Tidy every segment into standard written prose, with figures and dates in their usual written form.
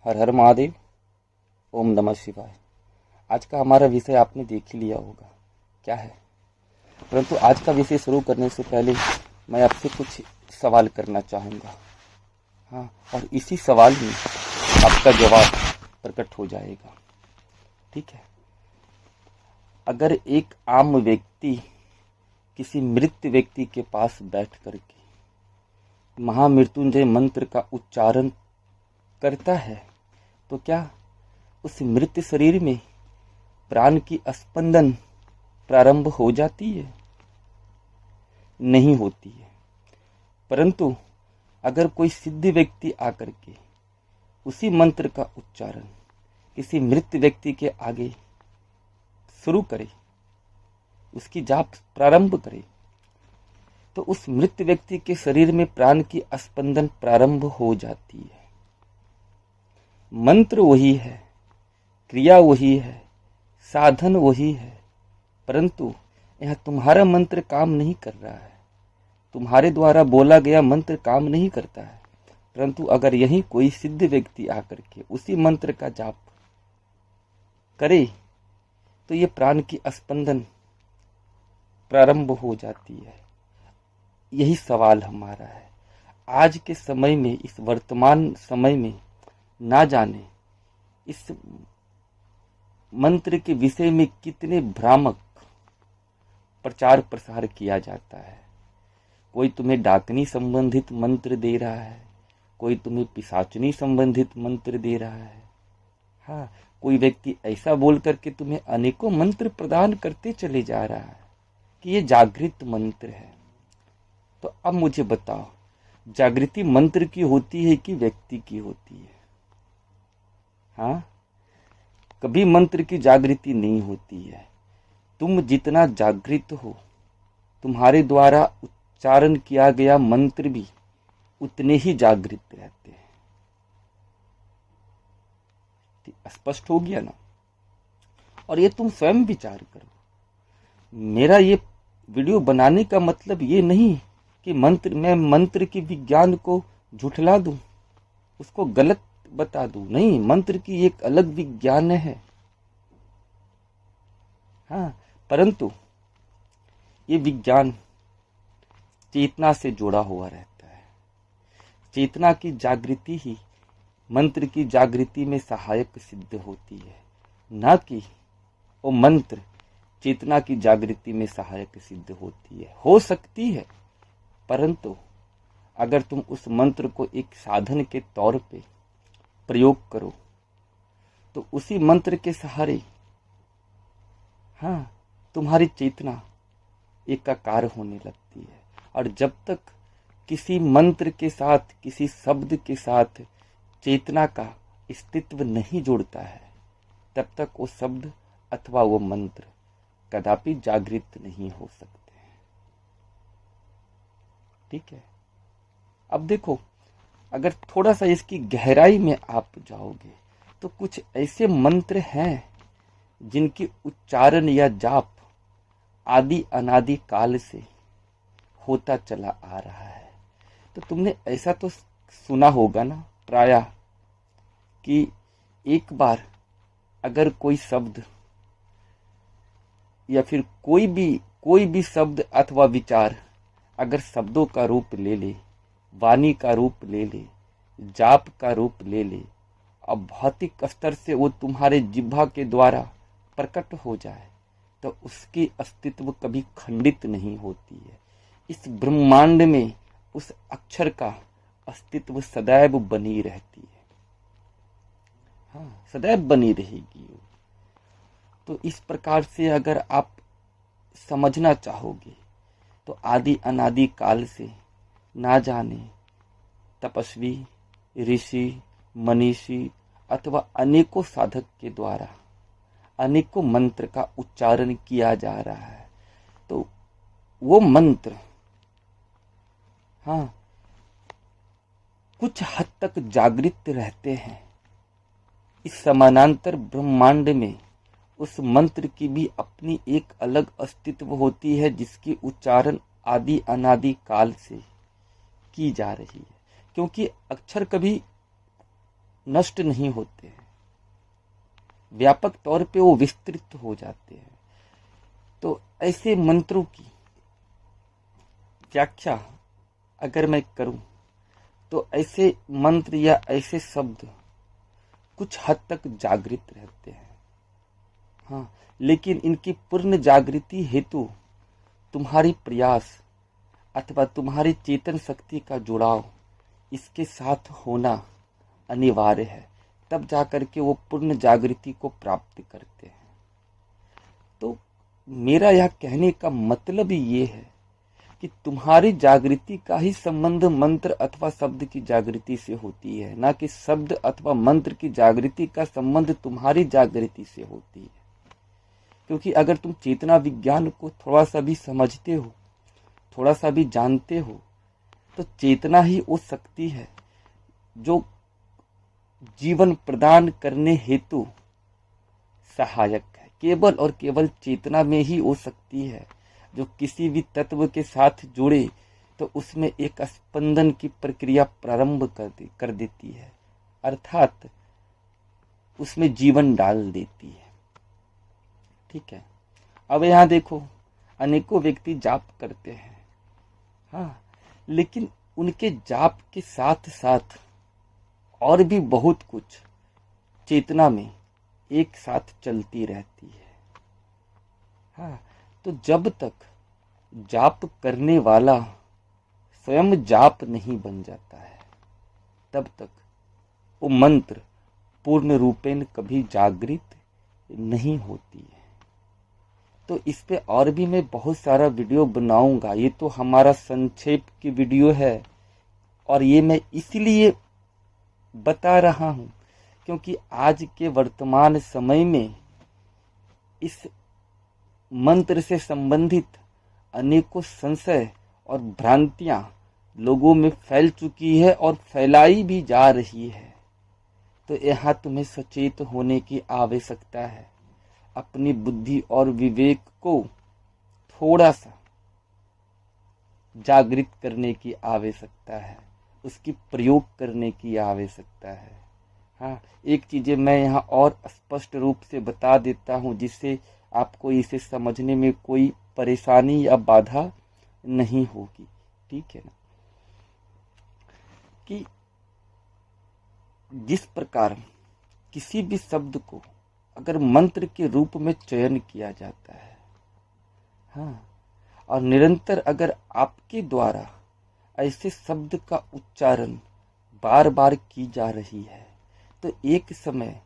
हर हर महादेव। ओम नमः शिवाय। आज का हमारा विषय आपने देख ही लिया होगा क्या है, परंतु आज का विषय शुरू करने से पहले मैं आपसे कुछ सवाल करना चाहूँगा। हाँ, और इसी सवाल में आपका जवाब प्रकट हो जाएगा। ठीक है। अगर एक आम व्यक्ति किसी मृत व्यक्ति के पास बैठ करके महामृत्युंजय मंत्र का उच्चारण करता है तो क्या उस मृत शरीर में प्राण की स्पंदन प्रारंभ हो जाती है? नहीं होती है। परंतु अगर कोई सिद्ध व्यक्ति आकर के उसी मंत्र का उच्चारण किसी मृत व्यक्ति के आगे शुरू करे, उसकी जाप प्रारंभ करे, तो उस मृत व्यक्ति के शरीर में प्राण की स्पंदन प्रारंभ हो जाती है। मंत्र वही है, क्रिया वही है, साधन वही है, परंतु यह तुम्हारा मंत्र काम नहीं कर रहा है। तुम्हारे द्वारा बोला गया मंत्र काम नहीं करता है। परंतु अगर यही कोई सिद्ध व्यक्ति आकर के उसी मंत्र का जाप करे तो ये प्राण की स्पंदन प्रारंभ हो जाती है। यही सवाल हमारा है। आज के समय में, इस वर्तमान समय में ना जाने इस मंत्र के विषय में कितने भ्रामक प्रचार प्रसार किया जाता है। कोई तुम्हें डाकनी संबंधित मंत्र दे रहा है, कोई तुम्हें पिशाचनी संबंधित मंत्र दे रहा है। हाँ, कोई व्यक्ति ऐसा बोल करके तुम्हें अनेकों मंत्र प्रदान करते चले जा रहा है कि ये जागृत मंत्र है। तो अब मुझे बताओ, जागृति मंत्र की होती है कि व्यक्ति की होती है? हाँ, कभी मंत्र की जागृति नहीं होती है। तुम जितना जागृत हो, तुम्हारे द्वारा उच्चारण किया गया मंत्र भी उतने ही जागृत रहते हैं। स्पष्ट हो गया ना? और ये तुम स्वयं विचार करो। मेरा ये वीडियो बनाने का मतलब ये नहीं कि मैं मंत्र के विज्ञान को झुठला दूं, उसको गलत बता दूं। नहीं, मंत्र की एक अलग विज्ञान है। हाँ, परंतु ये विज्ञान चेतना से जुड़ा हुआ रहता है। चेतना की जागृति ही मंत्र की जागृति में सहायक सिद्ध होती है, ना कि वो मंत्र चेतना की जागृति में सहायक सिद्ध होती है। हो सकती है, परंतु अगर तुम उस मंत्र को एक साधन के तौर पे प्रयोग करो तो उसी मंत्र के सहारे हाँ, तुम्हारी चेतना एकाकार होने लगती है। और जब तक किसी मंत्र के साथ, किसी शब्द के साथ चेतना का अस्तित्व नहीं जुड़ता है, तब तक वो शब्द अथवा वो मंत्र कदापि जागृत नहीं हो सकते हैं। ठीक है। अब देखो, अगर थोड़ा सा इसकी गहराई में आप जाओगे तो कुछ ऐसे मंत्र हैं जिनकी उच्चारण या जाप आदि अनादि काल से होता चला आ रहा है। तो तुमने ऐसा तो सुना होगा ना प्रायः कि एक बार अगर कोई शब्द या फिर कोई भी शब्द अथवा विचार अगर शब्दों का रूप ले ले, वाणी का रूप ले ले, जाप का रूप ले ले, अब भौतिक स्तर से वो तुम्हारे जिह्वा के द्वारा प्रकट हो जाए, तो उसकी अस्तित्व कभी खंडित नहीं होती है। इस ब्रह्मांड में उस अक्षर का अस्तित्व सदैव बनी रहती है। हाँ, सदैव बनी रहेगी। तो इस प्रकार से अगर आप समझना चाहोगे तो आदि अनादि काल से ना जाने तपस्वी, ऋषि, मनीषी अथवा अनेकों साधक के द्वारा अनेकों मंत्र का उच्चारण किया जा रहा है। तो वो मंत्र हाँ, कुछ हद तक जागृत रहते हैं। इस समानांतर ब्रह्मांड में उस मंत्र की भी अपनी एक अलग अस्तित्व होती है, जिसकी उच्चारण आदि अनादि काल से की जा रही है। क्योंकि अक्षर कभी नष्ट नहीं होते हैं, व्यापक तौर पे वो विस्तृत हो जाते हैं। तो ऐसे मंत्रों की व्याख्या अगर मैं करूं तो ऐसे मंत्र या ऐसे शब्द कुछ हद तक जागृत रहते हैं, हाँ, लेकिन इनकी पूर्ण जागृति हेतु तुम्हारी प्रयास अथवा तुम्हारी चेतन शक्ति का जुड़ाव इसके साथ होना अनिवार्य है, तब जाकर के वो पूर्ण जागृति को प्राप्त करते हैं। तो मेरा यह कहने का मतलब ये है कि तुम्हारी जागृति का ही संबंध मंत्र अथवा शब्द की जागृति से होती है, ना कि शब्द अथवा मंत्र की जागृति का संबंध तुम्हारी जागृति से होती है। क्योंकि अगर तुम चेतना विज्ञान को थोड़ा सा भी समझते हो, थोड़ा सा भी जानते हो, तो चेतना ही वो शक्ति है जो जीवन प्रदान करने हेतु सहायक है। केवल और केवल चेतना में ही वो शक्ति है जो किसी भी तत्व के साथ जुड़े तो उसमें एक स्पंदन की प्रक्रिया प्रारंभ कर देती है, अर्थात उसमें जीवन डाल देती है। ठीक है, अब यहाँ देखो, अनेकों व्यक्ति जाप करते हैं, हाँ, लेकिन उनके जाप के साथ साथ और भी बहुत कुछ चेतना में एक साथ चलती रहती है, हाँ। तो जब तक जाप करने वाला स्वयं जाप नहीं बन जाता है, तब तक वो मंत्र पूर्ण रूपेण कभी जागृत नहीं होती है। तो इस पे और भी मैं बहुत सारा वीडियो बनाऊंगा। ये तो हमारा संक्षेप की वीडियो है और ये मैं इसलिए बता रहा हूं क्योंकि आज के वर्तमान समय में इस मंत्र से संबंधित अनेकों संशय और भ्रांतियां लोगों में फैल चुकी है और फैलाई भी जा रही है। तो यहाँ तुम्हें सचेत होने की आवश्यकता है, अपनी बुद्धि और विवेक को थोड़ा सा जागृत करने की आवश्यकता है, उसकी प्रयोग करने की आवश्यकता है। हाँ, एक चीजें मैं यहाँ और स्पष्ट रूप से बता देता हूँ जिससे आपको इसे समझने में कोई परेशानी या बाधा नहीं होगी। ठीक है ना, कि जिस प्रकार किसी भी शब्द को अगर मंत्र के रूप में चयन किया जाता है, हाँ, और निरंतर अगर आपके द्वारा ऐसे शब्द का उच्चारण बार बार की जा रही है, तो एक समय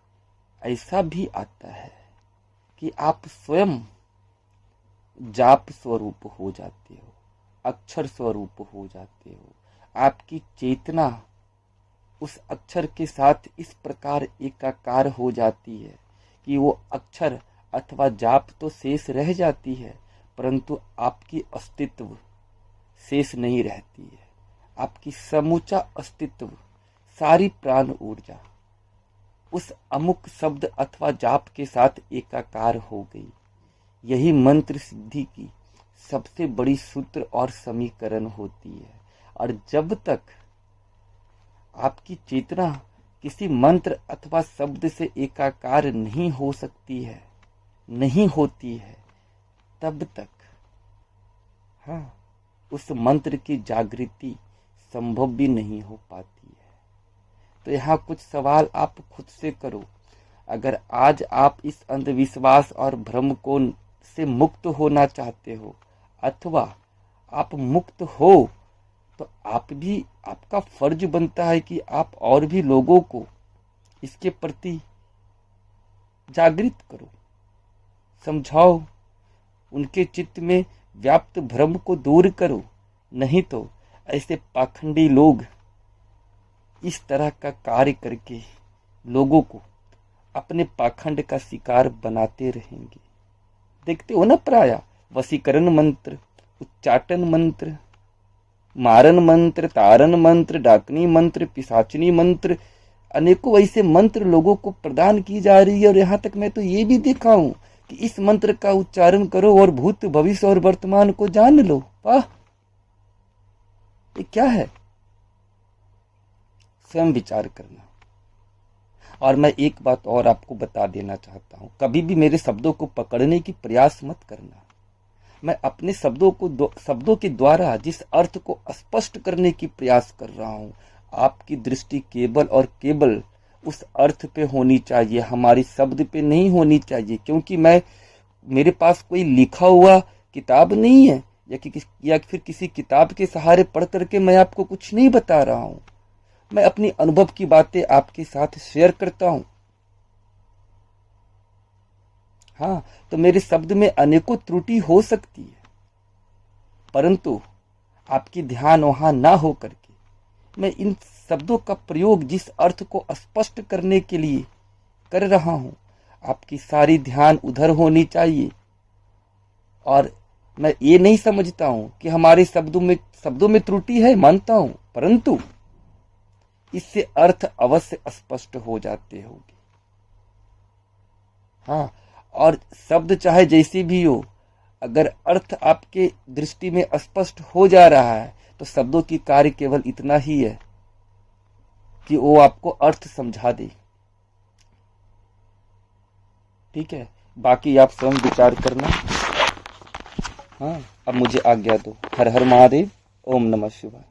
ऐसा भी आता है कि आप स्वयं जाप स्वरूप हो जाते हो, अक्षर स्वरूप हो जाते हो। आपकी चेतना उस अक्षर के साथ इस प्रकार एकाकार हो जाती है कि वो अक्षर अथवा जाप तो शेष रह जाती है, परंतु आपकी अस्तित्व शेष नहीं रहती है। आपकी समूचा अस्तित्व, सारी प्राण ऊर्जा उस अमुक शब्द अथवा जाप के साथ एकाकार हो गई। यही मंत्र सिद्धि की सबसे बड़ी सूत्र और समीकरण होती है। और जब तक आपकी चेतना किसी मंत्र अथवा शब्द से एकाकार नहीं हो सकती है, नहीं होती है, तब तक हाँ, उस मंत्र की जागृति संभव भी नहीं हो पाती है। तो यहाँ कुछ सवाल आप खुद से करो। अगर आज आप इस अंधविश्वास और भ्रम को से मुक्त होना चाहते हो, अथवा आप मुक्त हो, तो आप भी, आपका फर्ज बनता है कि आप और भी लोगों को इसके प्रति जागृत करो, समझाओ, उनके चित्त में व्याप्त भ्रम को दूर करो। नहीं तो ऐसे पाखंडी लोग इस तरह का कार्य करके लोगों को अपने पाखंड का शिकार बनाते रहेंगे। देखते हो ना, प्राय वशीकरण मंत्र, उच्चाटन मंत्र, मारन मंत्र, तारन मंत्र, डाकनी मंत्र, पिशाचनी मंत्र, अनेकों ऐसे मंत्र लोगों को प्रदान की जा रही है। और यहाँ तक मैं तो ये भी देखा हूं कि इस मंत्र का उच्चारण करो और भूत भविष्य और वर्तमान को जान लो। वाह, ये क्या है? स्वयं विचार करना। और मैं एक बात और आपको बता देना चाहता हूँ, कभी भी मेरे शब्दों को पकड़ने की प्रयास मत करना। मैं अपने शब्दों के द्वारा जिस अर्थ को स्पष्ट करने की प्रयास कर रहा हूँ, आपकी दृष्टि केवल और केवल उस अर्थ पे होनी चाहिए, हमारी शब्द पे नहीं होनी चाहिए। क्योंकि मेरे पास कोई लिखा हुआ किताब नहीं है, या फिर किसी किताब के सहारे पढ़ करके मैं आपको कुछ नहीं बता रहा हूँ। मैं अपनी अनुभव की बातें आपके साथ शेयर करता हूँ। हाँ, तो मेरे शब्द में अनेकों त्रुटि हो सकती है, परंतु आपकी ध्यान वहां ना हो करके मैं इन शब्दों का प्रयोग जिस अर्थ को स्पष्ट करने के लिए कर रहा हूं, आपकी सारी ध्यान उधर होनी चाहिए। और मैं ये नहीं समझता हूं कि हमारे शब्दों में त्रुटि है, मानता हूं, परंतु इससे अर्थ अवश्य स्पष्ट हो जाते होंगे। हाँ, और शब्द चाहे जैसे भी हो, अगर अर्थ आपके दृष्टि में स्पष्ट हो जा रहा है तो शब्दों की कार्य केवल इतना ही है कि वो आपको अर्थ समझा दे। ठीक है, बाकी आप स्वयं विचार करना। हाँ, अब मुझे आज्ञा दो। हर हर महादेव। ओम नमः शिवाय।